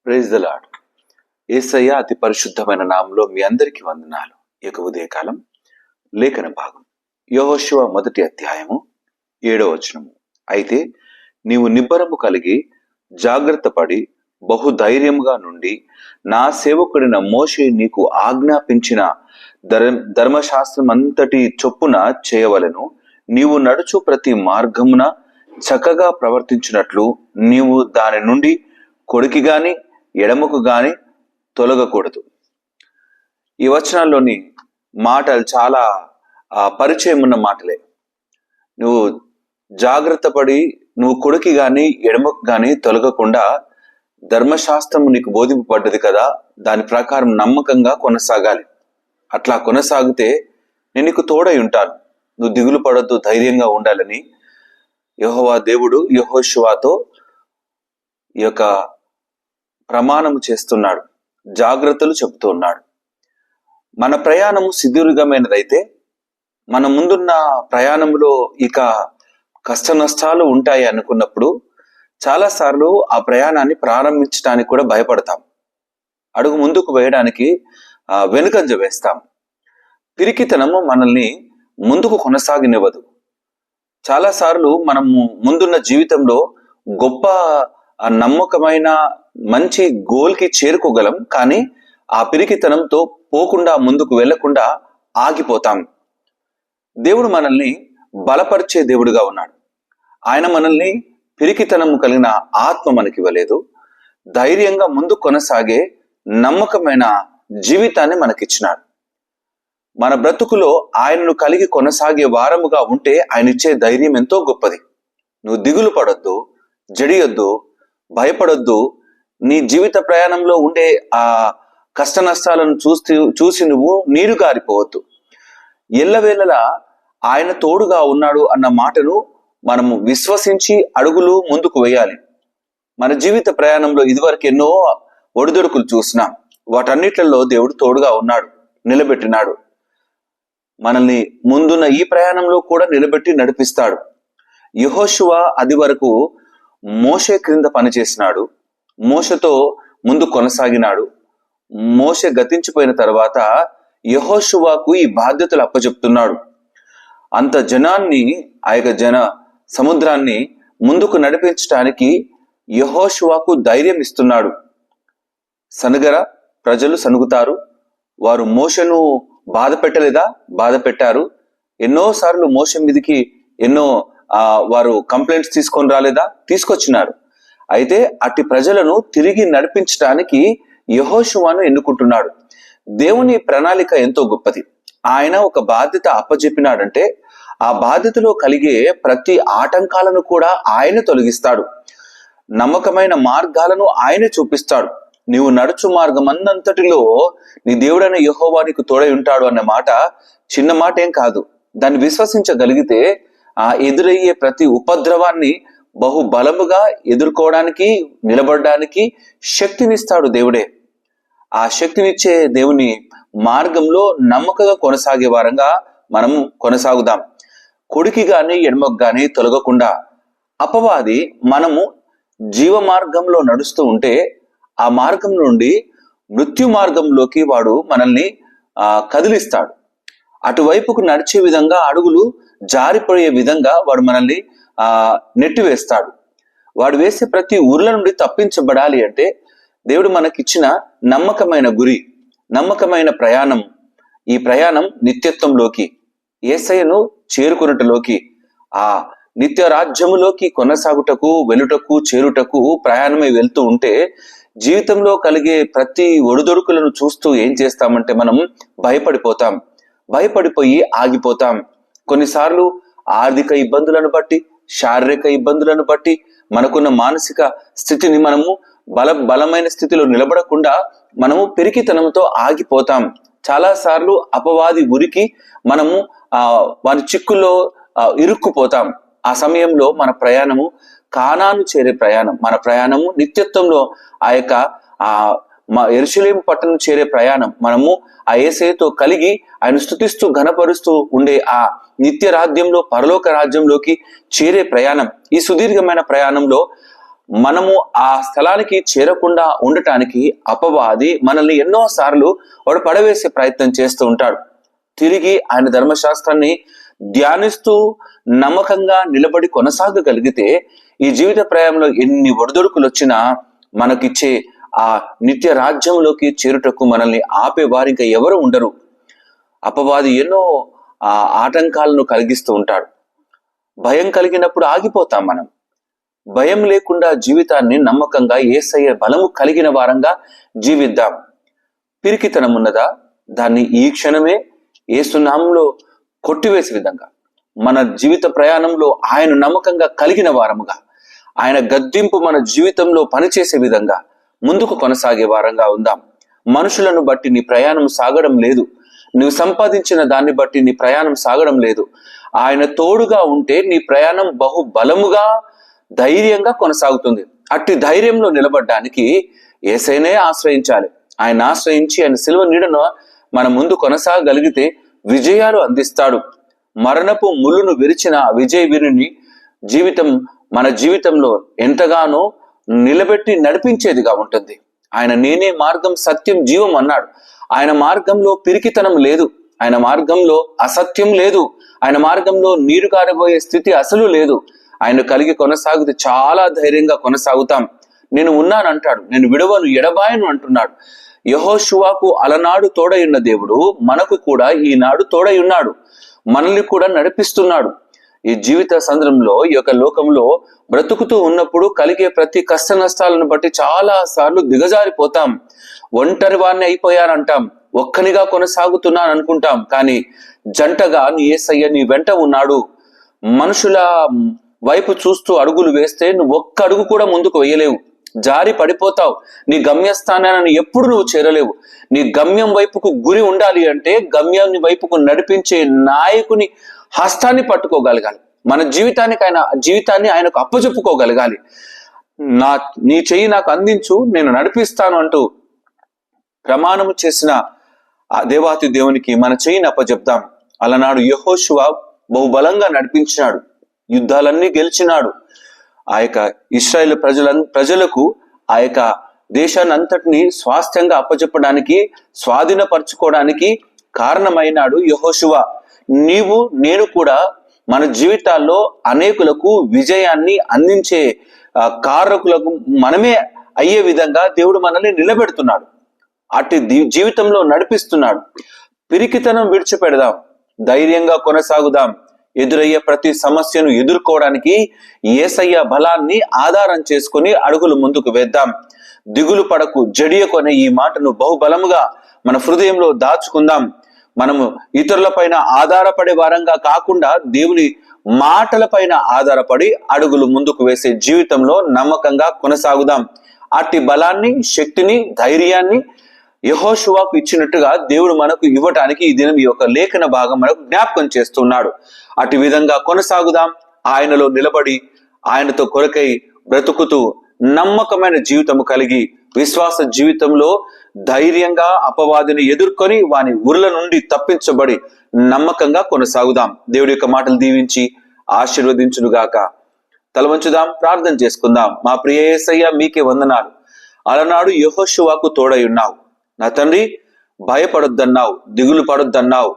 Praise the lord. యేసయ్య అతి పరిశుద్ధమైన నామంలో మీ అందరికీ వందనాలు. ఈ యొక్క ఉదయకాలం లేఖన భాగం యెహోషువ 1వ అధ్యాయము 7వ వచనము. అయితే నీవు నిబ్బరము కలిగి జాగ్రత్త పడి బహుధైర్యముగా నుండి నా సేవకుడిన మోషే నీకు ఆజ్ఞాపించిన ధర్మశాస్త్రం అంతటి చొప్పున చేయవలెను. నీవు నడుచు ప్రతి మార్గమున చక్కగా ప్రవర్తించినట్లు నీవు దాని నుండి కొడికి గాని ఎడమకు గాని తొలగకూడదు. ఈ వచనాల్లోని మాటలు చాలా పరిచయం ఉన్న మాటలే. నువ్వు జాగ్రత్త పడి నువ్వు కొడుకి గాని ఎడమకు గాని తొలగకుండా ధర్మశాస్త్రము నీకు బోధింపబడ్డది కదా, దాని ప్రకారం నమ్మకంగా కొనసాగాలి. అట్లా కొనసాగితే నేను నీకు తోడై ఉంటాను, నువ్వు దిగులు పడొద్దు, ధైర్యంగా ఉండాలని యెహోవా దేవుడు యెహోషువతో ఈ యొక్క ప్రమాణము చేస్తున్నాడు, జాగ్రత్తలు చెబుతూ ఉన్నాడు. మన ప్రయాణము సుదీర్ఘమైనదైతే మన ముందున్న ప్రయాణంలో ఇక కష్ట నష్టాలు ఉంటాయి అనుకున్నప్పుడు చాలాసార్లు ఆ ప్రయాణాన్ని ప్రారంభించడానికి కూడా భయపడతాం, అడుగు ముందుకు వేయడానికి వెనుకంజ వేస్తాం. పిరికితనము మనల్ని ముందుకు కొనసాగనివ్వదు. చాలాసార్లు మనము ముందున్న జీవితంలో గొప్ప నమ్మకమైన మంచి గోల్కి చేరుకోగలం, కానీ ఆ పిరికితనంతో పోకుండా ముందుకు వెళ్లకుండా ఆగిపోతాం. దేవుడు మనల్ని బలపరిచే దేవుడుగా ఉన్నాడు. ఆయన మనల్ని పిరికితనము కలిగిన ఆత్మ మనకి ఇవ్వలేదు, ధైర్యంగా ముందుకు కొనసాగే నమ్మకమైన జీవితాన్ని మనకిచ్చినాడు. మన బ్రతుకులో ఆయనను కలిగి కొనసాగే వారముగా ఉంటే ఆయన ఇచ్చే ధైర్యం ఎంతో గొప్పది. నువ్వు దిగులు పడొద్దు, జడియొద్దు, భయపడొద్దు. నీ జీవిత ప్రయాణంలో ఉండే ఆ కష్ట నష్టాలను చూసి నువ్వు నీరు గారిపోవద్దు. ఎల్లవేళలా ఆయన తోడుగా ఉన్నాడు అన్న మాటను మనము విశ్వసించి అడుగులు ముందుకు వేయాలి. మన జీవిత ప్రయాణంలో ఇదివరకు ఎన్నో ఒడిదొడుకులు చూసినాం, వాటన్నిటిలో దేవుడు తోడుగా ఉన్నాడు, నిలబెట్టినాడు. మనల్ని ముందున్న ఈ ప్రయాణంలో కూడా నిలబెట్టి నడిపిస్తాడు. యెహోషువ అది వరకు మోషే క్రింద పనిచేసినాడు, మోషతో ముందు కొనసాగినాడు. మోషే గతించిపోయిన తర్వాత యెహోషువకు ఈ బాధ్యతలు అప్పచెప్తున్నాడు. అంత జనాన్ని, ఆ యొక్క సముద్రాన్ని ముందుకు నడిపించడానికి యెహోషువకు ధైర్యం ఇస్తున్నాడు. సనుగర, ప్రజలు సనుగుతారు. వారు మోషను బాధ పెట్టలేదా? బాధ పెట్టారు. ఎన్నోసార్లు మోషే మీదకి ఎన్నో వారు కంప్లైంట్స్ తీసుకొని రాలేదా? తీసుకొచ్చినారు. అయితే అట్టి ప్రజలను తిరిగి నడిపించడానికి యెహోషువను ఎన్నుకుంటున్నాడు. దేవుని ప్రణాళిక ఎంతో గొప్పది. ఆయన ఒక బాధ్యత అప్పచెప్పినాడంటే ఆ బాధ్యతలో కలిగే ప్రతి ఆటంకాలను కూడా ఆయన తొలగిస్తాడు. నమ్మకమైన మార్గాలను ఆయన చూపిస్తాడు. నీవు నడుచు మార్గం అన్నంతటిలో నీ దేవుడైన యెహోవా నీకు తోడై ఉంటాడు అన్న మాట చిన్న మాట ఏం కాదు. దాన్ని విశ్వసించగలిగితే ఆ ఎదురయ్యే ప్రతి ఉపద్రవాన్ని బహుబలముగా ఎదుర్కోవడానికి, నిలబడడానికి శక్తినిస్తాడు దేవుడే. ఆ శక్తినిచ్చే దేవుని మార్గంలో నమ్మకంగా కొనసాగే వారంగా మనము కొనసాగుదాం. కుడికి గాని ఎడమకు గాని తొలగకుండా. అపవాది మనము జీవ మార్గంలో నడుస్తూ ఉంటే ఆ మార్గం నుండి మృత్యు మార్గంలోకి వాడు మనల్ని కదిలిస్తాడు. అటువైపుకు నడిచే విధంగా, అడుగులు జారిపోయే విధంగా వాడు మనల్ని నెట్టివేస్తాడు. వాడు వేసే ప్రతి ఊర్ల నుండి తప్పించబడాలి అంటే దేవుడు మనకిచ్చిన నమ్మకమైన గురి, నమ్మకమైన ప్రయాణం, ఈ ప్రయాణం నిత్యత్వంలోకి, యేసయ్యను చేరుకున్నట్టులోకి, ఆ నిత్య రాజ్యములోకి కొనసాగుటకు, వెలుటకు, చేరుటకు ప్రయాణమై వెళ్తూ ఉంటే జీవితంలో కలిగే ప్రతి ఒడిదొడుకులను చూస్తూ ఏం చేస్తామంటే మనం భయపడిపోతాం, భయపడిపోయి ఆగిపోతాం. కొన్నిసార్లు ఆర్థిక ఇబ్బందులను బట్టి, శారీరక ఇబ్బందులను బట్టి, మనకున్న మానసిక స్థితిని మనము బలమైన స్థితిలో నిలబడకుండా మనము పిరికితనంతో ఆగిపోతాం. చాలాసార్లు అపవాది ఉరికి మనము వారి చిక్కుల్లో ఇరుక్కుపోతాం. ఆ సమయంలో మన ప్రయాణము కానాను చేరే ప్రయాణం, మన ప్రయాణము నిత్యత్వంలో ఆ యొక్క యెరూషలేము పట్టణం చేరే ప్రయాణం. మనము ఆ యేసయ్యతో కలిగి ఆయన స్తుతిస్తూ ఘనపరుస్తూ ఉండే ఆ నిత్య రాజ్యంలో, పరలోక రాజ్యంలోకి చేరే ప్రయాణం. ఈ సుదీర్ఘమైన ప్రయాణంలో మనము ఆ స్థలానికి చేరకుండా ఉండటానికి అపవాది మనల్ని ఎన్నో సార్లు వాడు పడవేసే ప్రయత్నం చేస్తూ ఉంటాడు. తిరిగి ఆయన ధర్మశాస్త్రాన్ని ధ్యానిస్తూ నమ్మకంగా నిలబడి కొనసాగగలిగితే ఈ జీవిత ప్రయాణంలో ఎన్ని ఒడిదొడుకులు వచ్చినా మనకిచ్చే ఆ నిత్య రాజ్యంలోకి చేరుటకు మనల్ని ఆపే వారు ఇంకా ఎవరు ఉండరు. అపవాది ఎన్నో ఆటంకాలను కలిగిస్తూ ఉంటాడు. భయం కలిగినప్పుడు ఆగిపోతాం. మనం భయం లేకుండా జీవితాన్ని నమ్మకంగా యేసయ్య బలము కలిగిన వారంగా జీవిద్దాం. పిరికితనం ఉన్నదా? దాన్ని ఈ క్షణమే యేసు నామములో కొట్టివేసే విధంగా మన జీవిత ప్రయాణంలో ఆయన నమ్మకంగా కలిగిన వారముగా, ఆయన గద్దింపు మన జీవితంలో పనిచేసే విధంగా ముందుకు కొనసాగే వారంగా ఉందాం. మనుషులను బట్టి నీ ప్రయాణం సాగడం లేదు. నువ్వు సంపాదించిన దాన్ని బట్టి నీ ప్రయాణం సాగడం లేదు. ఆయన తోడుగా ఉంటే నీ ప్రయాణం బహు బలముగా ధైర్యంగా కొనసాగుతుంది. అట్టి ధైర్యంలో నిలబడడానికి యేసయ్యనే ఆశ్రయించాలి. ఆయన ఆశ్రయించి ఆయన సిలువ నీడను మన ముందు కొనసాగలిగితే విజయాలు అందిస్తాడు. మరణపు ముళ్ళును విరిచిన విజయ వీరుని జీవితం మన జీవితంలో ఎంతగానో నిలబెట్టి నడిపించేదిగా ఉంటుంది. ఆయన నేనే మార్గం సత్యం జీవం అన్నాడు. ఆయన మార్గంలో పిరికితనం లేదు. ఆయన మార్గంలో అసత్యం లేదు. ఆయన మార్గంలో నీరు కారబోయే స్థితి అసలు లేదు. ఆయన కలిగి కొనసాగితే చాలా ధైర్యంగా కొనసాగుతాం. నేను ఉన్నాను అంటాడు. నేను విడవను ఎడబాయను అంటున్నాడు. యెహోషువకు అలనాడు తోడై ఉన్న దేవుడు మనకు కూడా ఈనాడు తోడై ఉన్నాడు. మనల్ని కూడా నడిపిస్తున్నాడు. ఈ జీవిత సందర్భంలో ఈ యొక్క లోకంలో బ్రతుకుతూ ఉన్నప్పుడు కలిగే ప్రతి కష్ట నష్టాలను బట్టి చాలా సార్లు దిగజారిపోతాం. ఒంటరి వారిని అయిపోయానంటాం. ఒక్కనిగా కొనసాగుతున్నాను అనుకుంటాం. కానీ జంటగా నీ యేసయ్య నీ వెంట ఉన్నాడు. మనుషుల వైపు చూస్తూ అడుగులు వేస్తే నువ్వు ఒక్క అడుగు కూడా ముందుకు వేయలేవు. జారి పడిపోతావు. నీ గమ్యస్థానాన్ని ఎప్పుడు నువ్వు చేరలేవు. నీ గమ్యం వైపుకు గురి ఉండాలి అంటే గమ్యాన్ని వైపుకు నడిపించే నాయకుని హస్తాన్ని పట్టుకోగలగాలి. మన జీవితాన్ని ఆయనకు అప్పచెప్పుకోగలగాలి. నీ చెయ్యి నాకు అందించు, నేను నడిపిస్తాను అంటూ ప్రమాణము చేసిన ఆ దేవాతి దేవునికి మన చెయ్యిని అప్పచెప్దాం. అలనాడు యెహోషువ బహుబలంగా నడిపించినాడు. యుద్ధాలన్నీ గెలిచినాడు. ఆ యొక్క ఇశ్రాయేలు ప్రజలకు ఆ యొక్క దేశాన్ని అంతటిని స్వాస్థ్యంగా అప్పచెప్పడానికి, స్వాధీనపరచుకోవడానికి కారణమైనాడు యెహోషువ. నీవు నేను కూడా మన జీవితాల్లో అనేకులకు విజయాన్ని అందించే కారకులకు మనమే అయ్యే విధంగా దేవుడు మనల్ని నిలబెడుతున్నాడు. అటు జీవితంలో నడిపిస్తున్నాడు. పిరికితనం విడిచిపెడదాం. ధైర్యంగా కొనసాగుదాం. ఎదురయ్యే ప్రతి సమస్యను ఎదుర్కోవడానికి యేసయ్య బలాన్ని ఆధారం చేసుకుని అడుగులు ముందుకు వేద్దాం. దిగులు పడకు, జడియకొనే ఈ మాటను బహుబలముగా మన హృదయంలో దాచుకుందాం. మనము ఇతరుల పైన ఆధారపడే వారంగా కాకుండా దేవుని మాటల పైన ఆధారపడి అడుగులు ముందుకు వేసే జీవితంలో నమ్మకంగా కొనసాగుదాం. అట్టి బలాన్ని, శక్తిని, ధైర్యాన్ని యెహోషువకు ఇచ్చినట్టుగా దేవుడు మనకు ఇవ్వటానికి ఈ దినం ఈ యొక్క లేఖన భాగం మనకు జ్ఞాపకం చేస్తున్నాడు. అటు విధంగా కొనసాగుదాం. ఆయనలో నిలబడి ఆయనతో కొరకై బ్రతుకుతూ నమ్మకమైన జీవితము కలిగి విశ్వాస జీవితంలో ధైర్యంగా అపవాదిని ఎదుర్కొని వాని ఉరుల నుండి తప్పించబడి నమ్మకంగా కొనసాగుదాం. దేవుడి యొక్క మాటలు దీవించి ఆశీర్వదించునుగాక. తలవంచుదాం, ప్రార్థన చేసుకుందాం. మా ప్రియ యేసయ్య, మీకే వందనాలు. అలనాడు యెహోషువకు తోడై ఉన్నావు. నా తండ్రి, భయపడొద్దన్నావు, దిగులు పడొద్దన్నావు.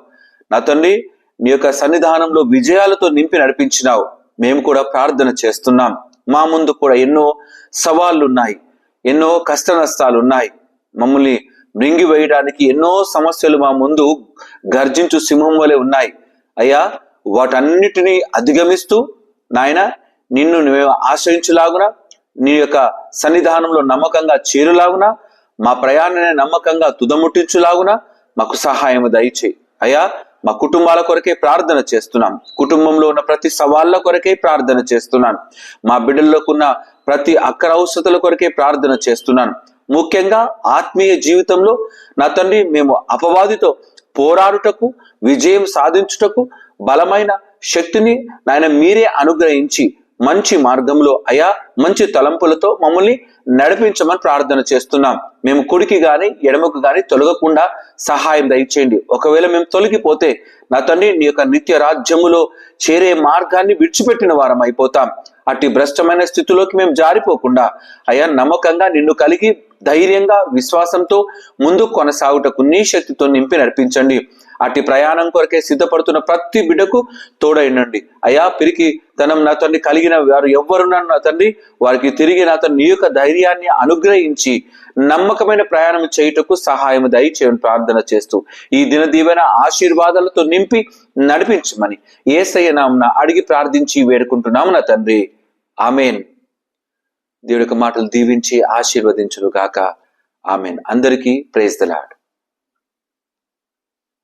నా తండ్రి, నీ యొక్క సన్నిధానంలో విజయాలతో నింపి నడిపించినావు. మేము కూడా ప్రార్థన చేస్తున్నాం. మా ముందు కూడా ఎన్నో సవాళ్లు ఉన్నాయి, ఎన్నో కష్ట నష్టాలు ఉన్నాయి. మమ్మల్ని మృంగి వేయడానికి ఎన్నో సమస్యలు మా ముందు గర్జించు సింహం వలె ఉన్నాయి. అయ్యా, వాటన్నిటినీ అధిగమిస్తూ నాయన నిన్ను మేము ఆశ్రయించులాగున, నీ యొక్క సన్నిధానంలో నమ్మకంగా చేరులాగున, మా ప్రయాణాన్ని నమ్మకంగా తుదముట్టించులాగున మాకు సహాయం దయచేయి. అయ్యా, మా కుటుంబాల కొరకే ప్రార్థన చేస్తున్నాం. కుటుంబంలో ఉన్న ప్రతి సవాళ్ళ కొరకే ప్రార్థన చేస్తున్నాను. మా బిడ్డల్లోకి ఉన్న ప్రతి అక్కర అవసరతల కొరకే ప్రార్థన చేస్తున్నాను. ముఖ్యంగా ఆత్మీయ జీవితంలో నా తండ్రి, మేము అపవాదితో పోరాడుటకు, విజయం సాధించుటకు బలమైన శక్తిని నాయన మీరే అనుగ్రహించి మంచి మార్గంలో అయా మంచి తలంపులతో మమ్మల్ని నడిపించమని ప్రార్థన చేస్తున్నాం. మేము కుడికి గాని ఎడమకు గాని తొలగకుండా సహాయం దయచేయండి. ఒకవేళ మేము తొలగిపోతే నా తండ్రి నీ యొక్క నిత్య రాజ్యములో చేరే మార్గాన్ని విడిచిపెట్టిన వారం అయిపోతాం. అట్టి భ్రష్టమైన స్థితిలోకి మేము జారిపోకుండా అయా నమ్మకంగా నిన్ను కలిగి ధైర్యంగా విశ్వాసంతో ముందుకు కొనసాగుటకు నీ శక్తితో నింపి నడిపించండి. అట్టి ప్రయాణం కొరకే సిద్ధపడుతున్న ప్రతి బిడ్డకు తోడైనండి. అయా పిరికి తనం నా తండ్రి కలిగిన వారు ఎవ్వరున్నారు నా తండ్రి, వారికి తిరిగి నా తండ్రి నీ యొక్క ధైర్యాన్ని అనుగ్రహించి నమ్మకమైన ప్రయాణం చేయుటకు సహాయం దయచేయని ప్రార్థన చేస్తూ ఈ దిన దీవెన ఆశీర్వాదాలతో నింపి నడిపించమని యేసయ్య నామమున అడిగి ప్రార్థించి వేడుకుంటున్నాము నా తండ్రి. ఆమెన్. దేవుడి యొక్క మాటలు దీవించి ఆశీర్వదించును గాక. ఆమెన్. అందరికీ ప్రైజ్ ది లార్డ్.